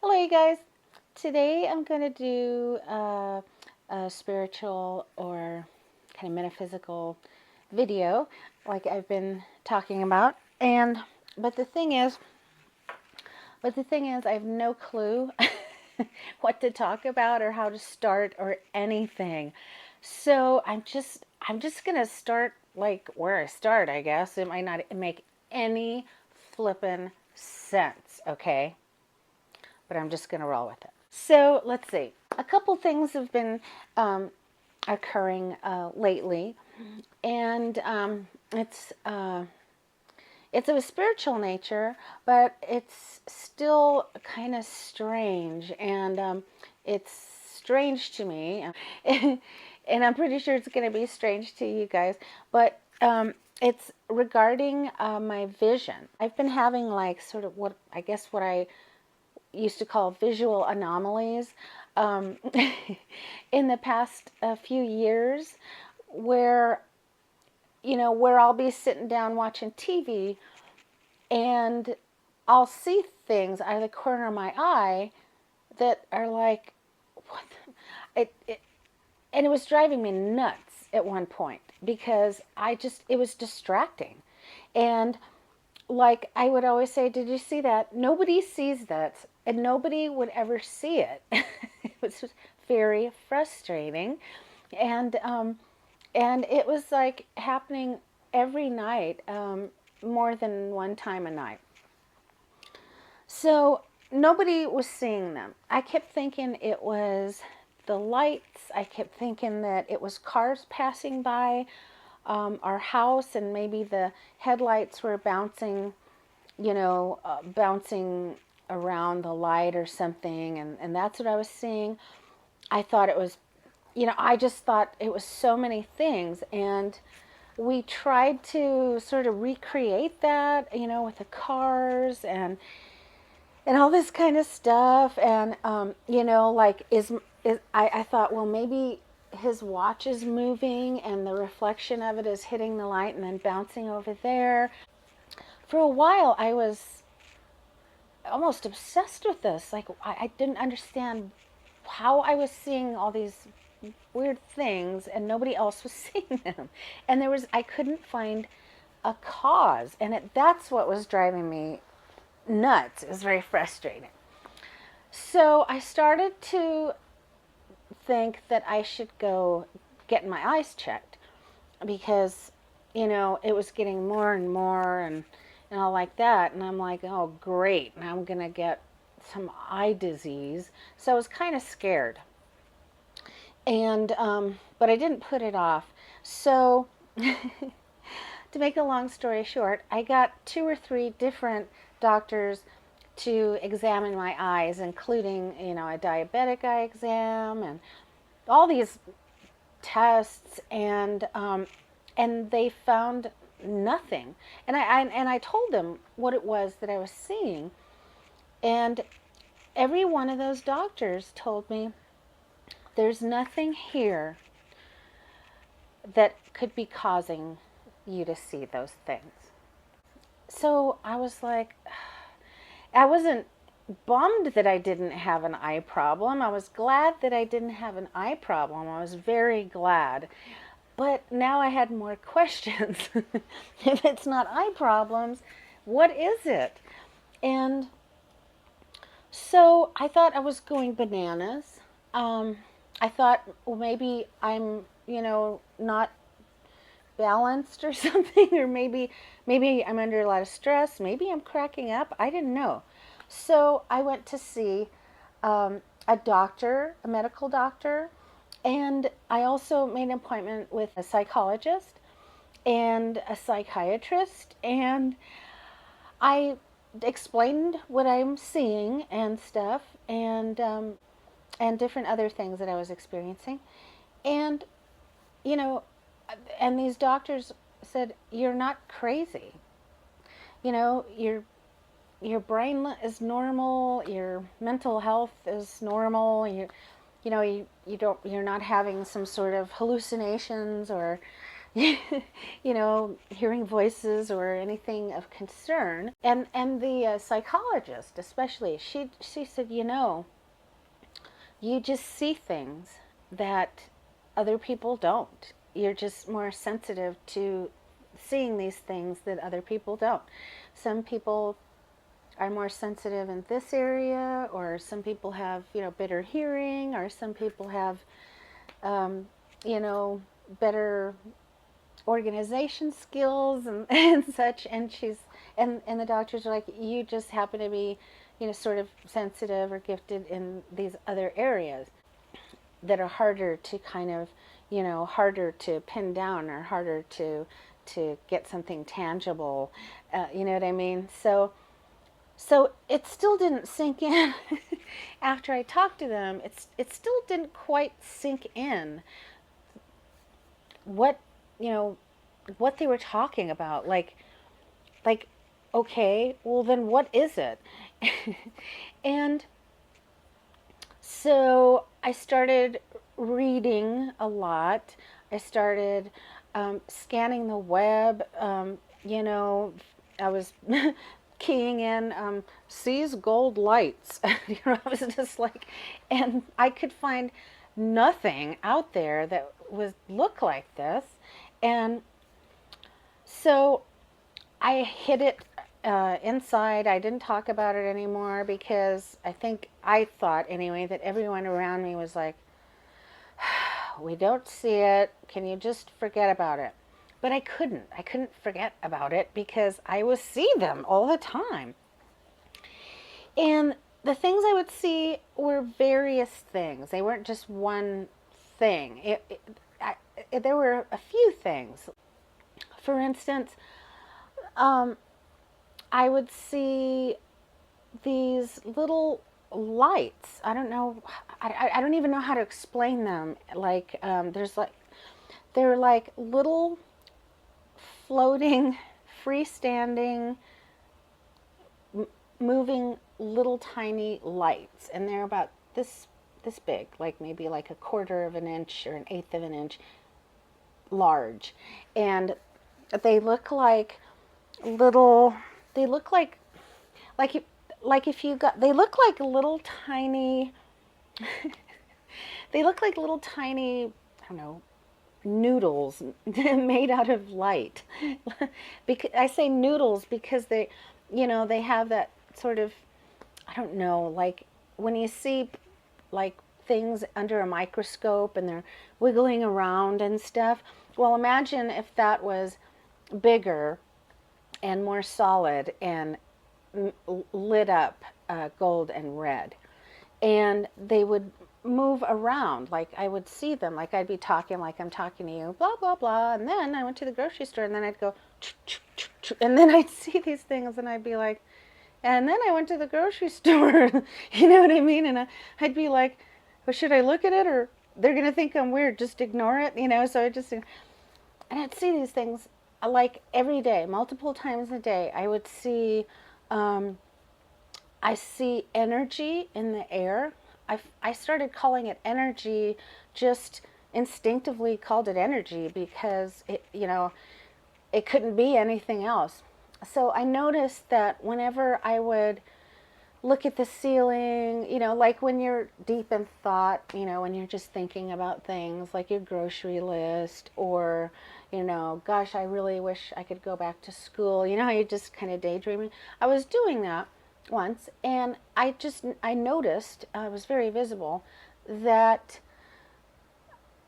Hello, you guys. Today I'm going to do a spiritual or kind of metaphysical video, like I've been talking about. But the thing is, I have no clue what to talk about or how to start or anything. So I'm just going to start like where I start, I guess. It might not make any flippin' sense, okay? But I'm just going to roll with it. So let's see. A couple things have been occurring lately, and it's of a spiritual nature, but it's still kind of strange, and it's strange to me, and I'm pretty sure it's going to be strange to you guys. But it's regarding my vision. I've been having like sort of what I used to call visual anomalies um, in the past few years, where where I'll be sitting down watching TV and I'll see things out of the corner of my eye that are like, what? It and it was driving me nuts at one point because it was distracting. And like I would always say, did you see that? Nobody sees that, and nobody would ever see it. It was just very frustrating, and it was like happening every night, more than one time a night. So nobody was seeing them. I kept thinking it was the lights. I kept thinking that it was cars passing by our house, and maybe the headlights were bouncing around the light or something, and that's what I was seeing. I thought it was, I just thought it was so many things, and we tried to sort of recreate that, with the cars and all this kind of stuff, and like is I thought, well, maybe his watch is moving and the reflection of it is hitting the light and then bouncing over there. For a while, I was almost obsessed with this. Like, I didn't understand how I was seeing all these weird things and nobody else was seeing them. And I couldn't find a cause. And that's what was driving me nuts. It was very frustrating. So I started to think that I should go get my eyes checked because, it was getting more and more and all like that. And I'm like, oh, great. Now I'm going to get some eye disease. So I was kind of scared. And, but I didn't put it off. So, to make a long story short, I got 2 or 3 different doctors to examine my eyes, including, a diabetic eye exam and all these tests, and they found nothing. And I told them what it was that I was seeing, and every one of those doctors told me there's nothing here that could be causing you to see those things. So I was like, I wasn't bummed that I didn't have an eye problem. I was glad that I didn't have an eye problem. I was very glad. But now I had more questions. If it's not eye problems, what is it? And so I thought I was going bananas. I thought, well, maybe I'm, not balanced or something, or maybe I'm under a lot of stress. Maybe I'm cracking up. I didn't know. So I went to see a doctor, a medical doctor, and I also made an appointment with a psychologist and a psychiatrist, and I explained what I'm seeing and stuff, and different other things that I was experiencing, and you know, and these doctors said, "You're not crazy. Your brain is normal. Your mental health is normal. You don't you're not having some sort of hallucinations or hearing voices or anything of concern. And the psychologist, especially, she said, you just see things that other people don't. You're just more sensitive to seeing these things that other people don't. Some people are more sensitive in this area, or some people have, better hearing, or some people have, um, better organization skills and such. And the doctors are like, you just happen to be, sort of sensitive or gifted in these other areas that are harder to kind of, harder to pin down, or harder to get something tangible. You know what I mean? So it still didn't sink in. After I talked to them, it still didn't quite sink in what, you know what they were talking about. Like, okay, well then what is it? And so I started reading a lot. I started scanning the web. I was keying in sees gold lights. I was just like, and I could find nothing out there that was look like this. And so I hid it inside. I didn't talk about it anymore because I thought anyway that everyone around me was like, we don't see it. Can you just forget about it? But I couldn't. I couldn't forget about it because I would see them all the time. And the things I would see were various things. They weren't just one thing. There were a few things. For instance, I would see these little lights. I don't know. I don't even know how to explain them. They're like little floating, freestanding, moving little tiny lights, and they're about this big, like maybe like a quarter of an inch or an eighth of an inch large, and they look like little. They look like like if you got. They look like little tiny. They look like little tiny. I don't know, noodles made out of light. Because I say noodles because they have that sort of, I don't know, like when you see like things under a microscope and they're wiggling around and stuff. Well, imagine if that was bigger and more solid and lit up gold and red. And they would move around. Like I would see them, like I'd be talking like I'm talking to you, blah, blah, blah. And then I went to the grocery store and then I'd go, and then I'd see these things and I'd be like, and then I went to the grocery store. You know what I mean? And I'd be like, well, should I look at it, or they're going to think I'm weird? Just ignore it, So and I'd see these things like every day, multiple times a day. I see energy in the air. I started calling it energy, just instinctively called it energy because it couldn't be anything else. So I noticed that whenever I would look at the ceiling, like when you're deep in thought, when you're just thinking about things like your grocery list, or, gosh, I really wish I could go back to school. You know how you're just kind of daydreaming? I was doing that once, and I noticed, it was very visible, that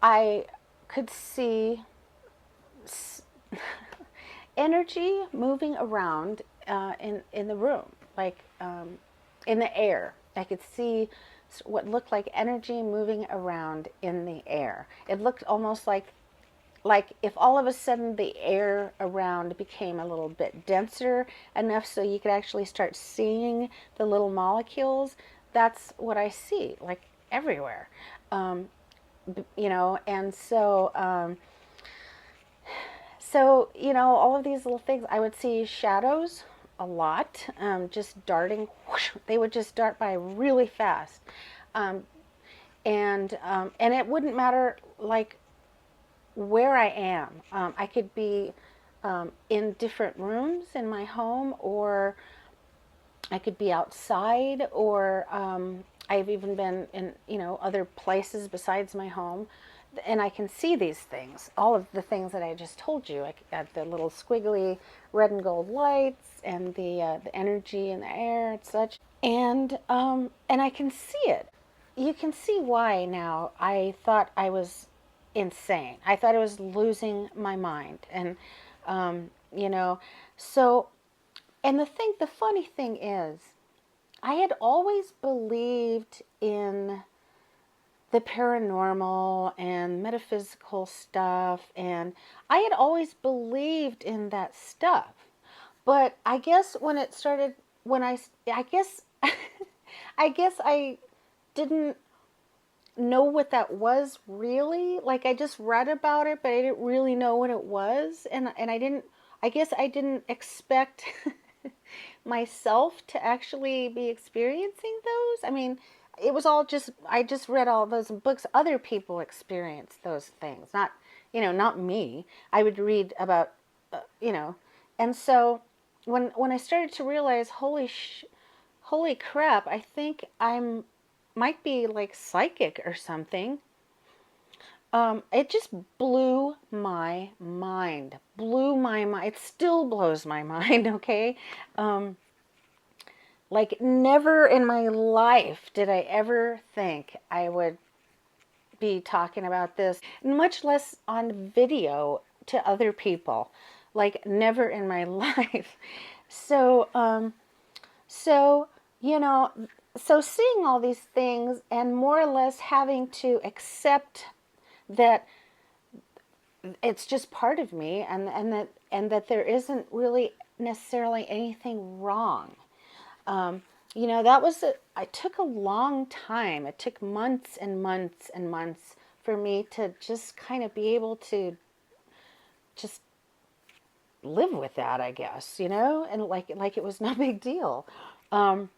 I could see energy moving around in the room, like in the air. I could see what looked like energy moving around in the air. It looked almost like if all of a sudden the air around became a little bit denser enough so you could actually start seeing the little molecules. That's what I see, like everywhere. And so, all of these little things, I would see shadows a lot, just darting. Whoosh, they would just dart by really fast. And it wouldn't matter, like, where I am. I could be in different rooms in my home, or I could be outside, or I've even been in, other places besides my home, and I can see these things, all of the things that I just told you. I got the little squiggly red and gold lights, and the energy in the air and such, and I can see it. You can see why now. I thought I was insane. I thought I was losing my mind, and you know, so and the funny thing is, I had always believed in the paranormal and metaphysical stuff, and I had always believed in that stuff. But I guess when it started, when I guess, I guess I didn't know what that was really. Like, I just read about it, but I didn't really know what it was, and I guess I didn't expect myself to actually be experiencing those. I mean, it was all just, I just read all those books. Other people experience those things, not me. I would read about, you know, and so when I started to realize, holy crap, I think I'm might be like psychic or something. It just blew my mind. Blew my mind. It still blows my mind. Okay. Um, Like, never in my life did I ever think I would be talking about this, much less on video to other people. Like, never in my life. So, so, you know, so seeing all these things and more or less having to accept that it's just part of me, and that there isn't really necessarily anything wrong. Um, I took a long time. It took months and months and months for me to just kind of be able to just live with that, I guess, and like it was no big deal. Um,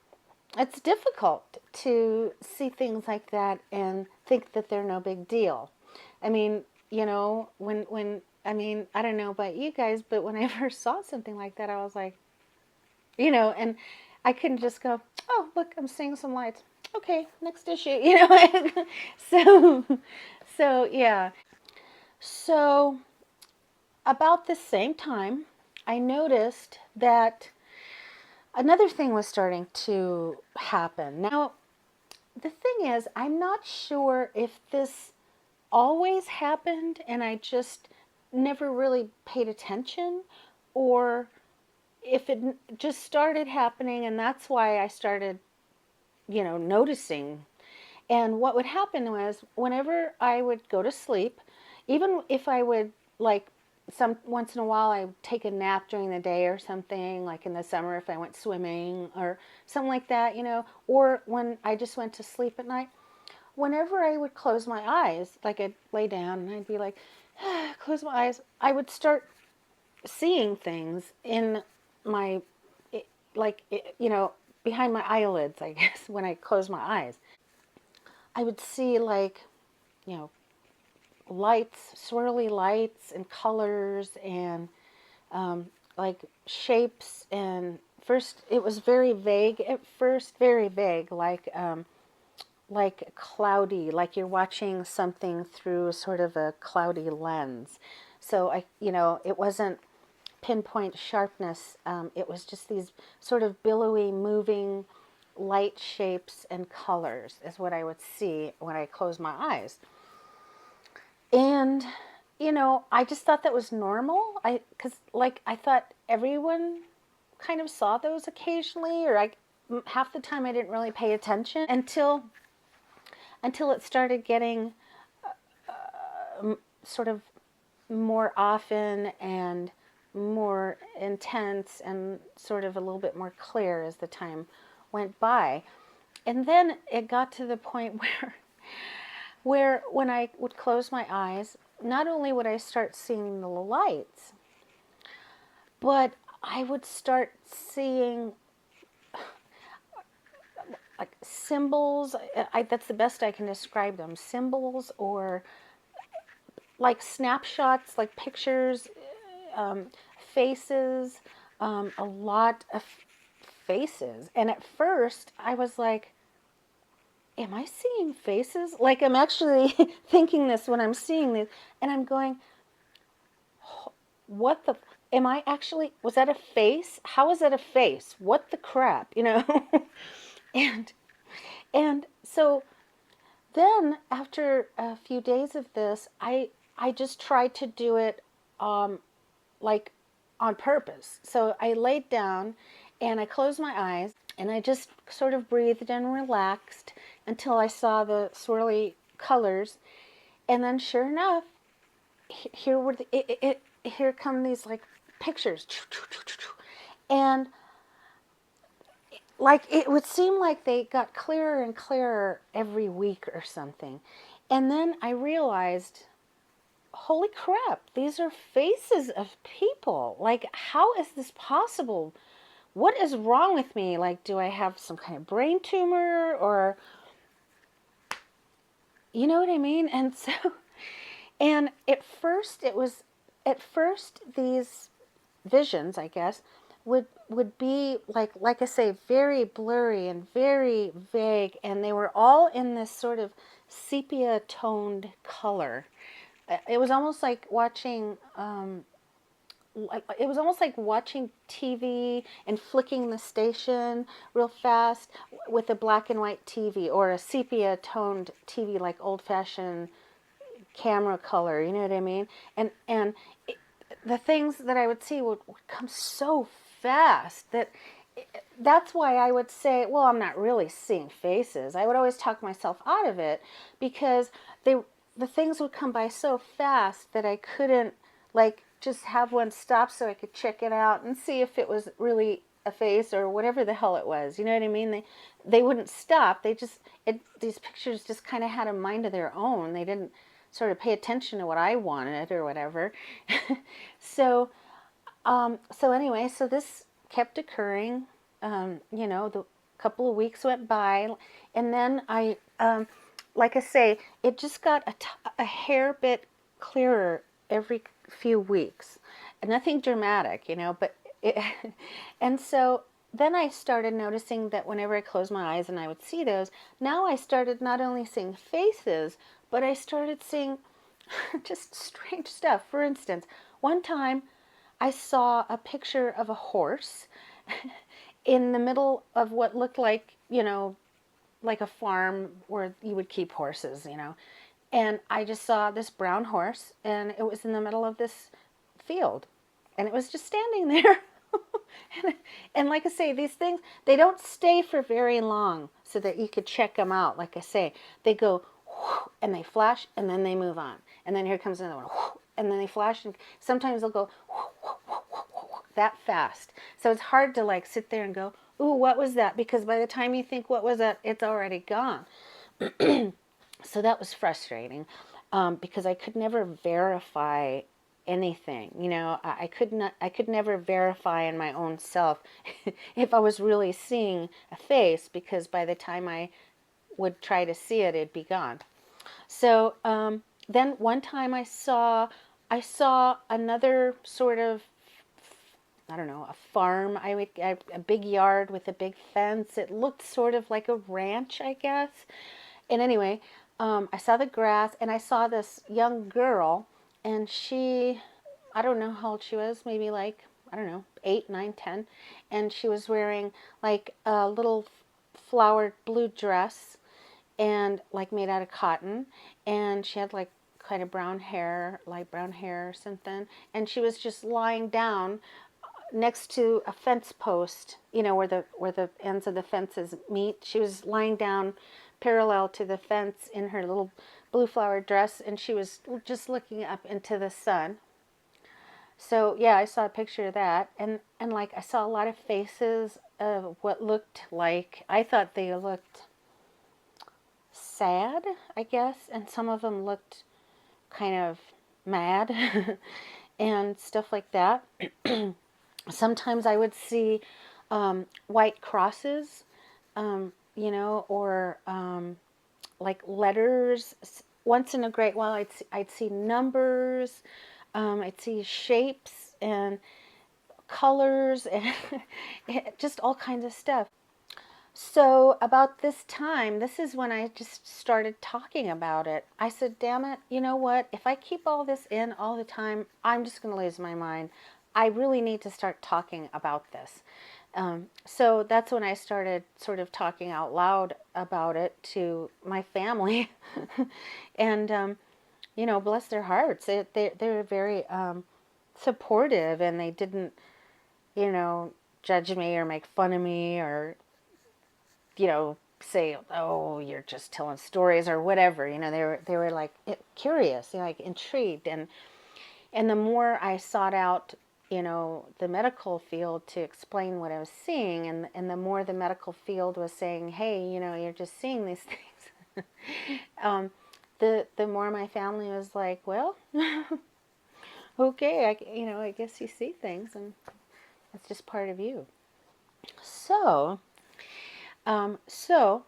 it's difficult to see things like that and think that they're no big deal. I mean, I don't know about you guys, but when I first saw something like that, I was like, and I couldn't just go, oh, look, I'm seeing some lights. Okay, next issue, so, so yeah. So about the same time, I noticed that another thing was starting to happen. Now, the thing is, I'm not sure if this always happened and I just never really paid attention, or if it just started happening and that's why I started, noticing. And what would happen was, whenever I would go to sleep, even if I would, like, some once in a while I would take a nap during the day or something, like in the summer if I went swimming or something like that, or when I just went to sleep at night, whenever I would close my eyes, like I'd lay down and I'd be like, close my eyes, I would start seeing things in my, like, behind my eyelids, I guess, when I close my eyes. I would see, like, you know, lights, swirly lights and colors, and like shapes. And first, it was very vague at first, very vague, like cloudy, like you're watching something through sort of a cloudy lens. So it wasn't pinpoint sharpness. It was just these sort of billowy, moving light shapes and colors is what I would see when I closed my eyes. And I just thought that was normal. Because like I thought everyone kind of saw those occasionally, or half the time I didn't really pay attention until it started getting sort of more often and more intense and sort of a little bit more clear as the time went by. And then it got to the point where when I would close my eyes, not only would I start seeing the lights, but I would start seeing like symbols. That's the best I can describe them. Symbols, or like snapshots, like pictures, um, faces, a lot of faces. And at first, I was like, am I seeing faces? Like, I'm actually thinking this when I'm seeing this, and I'm going, what the, am I actually, was that a face? How is that a face? What the crap, you know? and, and so then after a few days of this, I just tried to do it, um, like on purpose. So I laid down and I closed my eyes and I just sort of breathed and relaxed until I saw the swirly colors. And then sure enough, here were here come these like pictures. And like it would seem like they got clearer and clearer every week or something. And then I realized, holy crap, these are faces of people. Like, how is this possible? What is wrong with me? Like, do I have some kind of brain tumor or, you know what I mean? And so, and at first these visions, I guess, would be like I say, very blurry and very vague, and they were all in this sort of sepia toned color. It was almost like watching it was almost like watching TV and flicking the station real fast with a black and white TV or a sepia toned TV, like old fashioned camera color, you know what I mean? And it, the things that I would see would come so fast that that's why I would say, well, I'm not really seeing faces. I would always talk myself out of it because the things would come by so fast that I couldn't like just have one stop so I could check it out and see if it was really a face or whatever the hell it was. You know what I mean? They wouldn't stop. They just these pictures just kind of had a mind of their own. They didn't sort of pay attention to what I wanted or whatever. So anyway, so this kept occurring. You know, the couple of weeks went by, and then like I say, it just got a hair bit clearer every few weeks. Nothing dramatic, you know, but it, and so then I started noticing that whenever I closed my eyes and I would see those, now I started not only seeing faces, but I started seeing just strange stuff. For instance, one time I saw a picture of a horse in the middle of what looked like, you know, like a farm where you would keep horses, you know. And I just saw this brown horse, and it was in the middle of this field, and it was just standing there. and like I say, these things, they don't stay for very long so that you could check them out. Like I say, they go and they flash, and then they move on. And then here comes another one, and then they flash, and sometimes they'll go that fast. So it's hard to like sit there and go, ooh, what was that? Because by the time you think what was that, it's already gone. So that was frustrating because I could never verify anything. You know, I could never verify in my own self if I was really seeing a face, because by the time I would try to see it, it'd be gone. So then one time I saw another sort of, I don't know, a farm. A big yard with a big fence. It looked sort of like a ranch, I guess. And anyway, I saw the grass, and I saw this young girl, and she, I don't know how old she was, maybe like, I don't know, 8, 9, 10, and she was wearing like a little flowered blue dress, and like made out of cotton, and she had like kind of brown hair, light brown hair or something, and she was just lying down next to a fence post, you know, where the ends of the fences meet. She was lying down parallel to the fence in her little blue flower dress, and she was just looking up into the sun. So yeah, I saw a picture of that, and like I saw a lot of faces of what looked like, I thought they looked sad, I guess, and some of them looked kind of mad and stuff like that. Sometimes I would see white crosses, you know, or like letters once in a great while, I'd see numbers, I'd see shapes and colors and just all kinds of stuff. So about this time, this is when I just started talking about it. I said, damn it, you know what? If I keep all this in all the time, I'm just going to lose my mind. I really need to start talking about this. So that's when I started sort of talking out loud about it to my family. And, you know, bless their hearts. They were very supportive, and they didn't, you know, judge me or make fun of me or, you know, say, oh, you're just telling stories or whatever. You know, they were like curious, you know, like intrigued. And the more I sought out, you know, the medical field to explain what I was seeing, and the more the medical field was saying, hey, you know, you're just seeing these things, the more my family was like, well, okay, you know, I guess you see things, and it's just part of you. So, so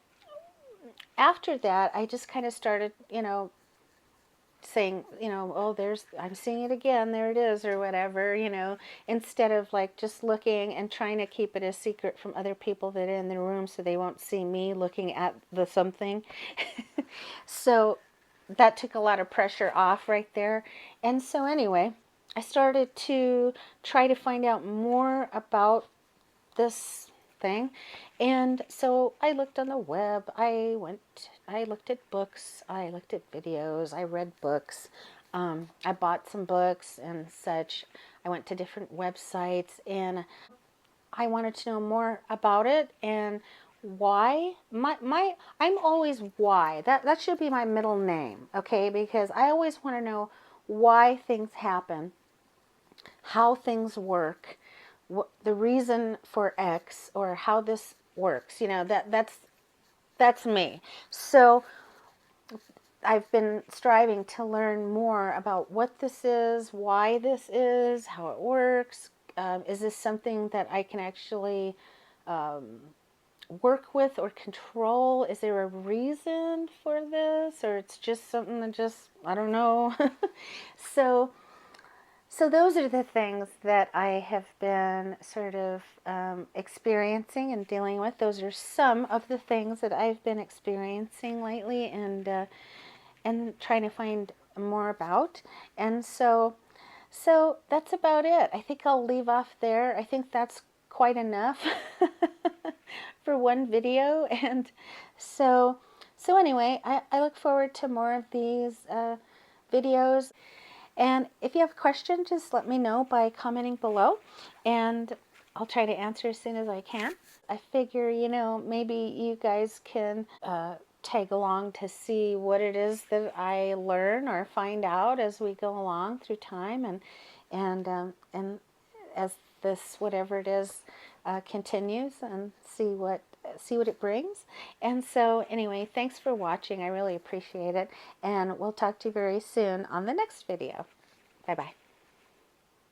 after that, I just kind of started, you know, saying, you know, oh, I'm seeing it again, there it is, or whatever, you know, instead of like just looking and trying to keep it a secret from other people that are in the room so they won't see me looking at the something. So that took a lot of pressure off right there. And so anyway, I started to try to find out more about this thing. And so I looked on the web, I looked at books, I looked at videos, I read books, I bought some books and such. I went to different websites, and I wanted to know more about it and why. I'm always why. That should be my middle name, okay? Because I always want to know why things happen, how things work, the reason for X, or how this works. You know, that's me. So I've been striving to learn more about what this is, why this is, how it works. Is this something that I can actually work with or control? Is there a reason for this, or it's just something that just, I don't know. So So those are the things that I have been sort of experiencing and dealing with. Those are some of the things that I've been experiencing lately, and trying to find more about. And so that's about it. I think I'll leave off there. I think that's quite enough for one video. And so so anyway, I look forward to more of these videos. And if you have a question, just let me know by commenting below, and I'll try to answer as soon as I can. I figure, you know, maybe you guys can tag along to see what it is that I learn or find out as we go along through time, and as this, whatever it is, continues, and see what it brings. And so anyway, thanks for watching. I really appreciate it, and we'll talk to you very soon on the next video. Bye bye.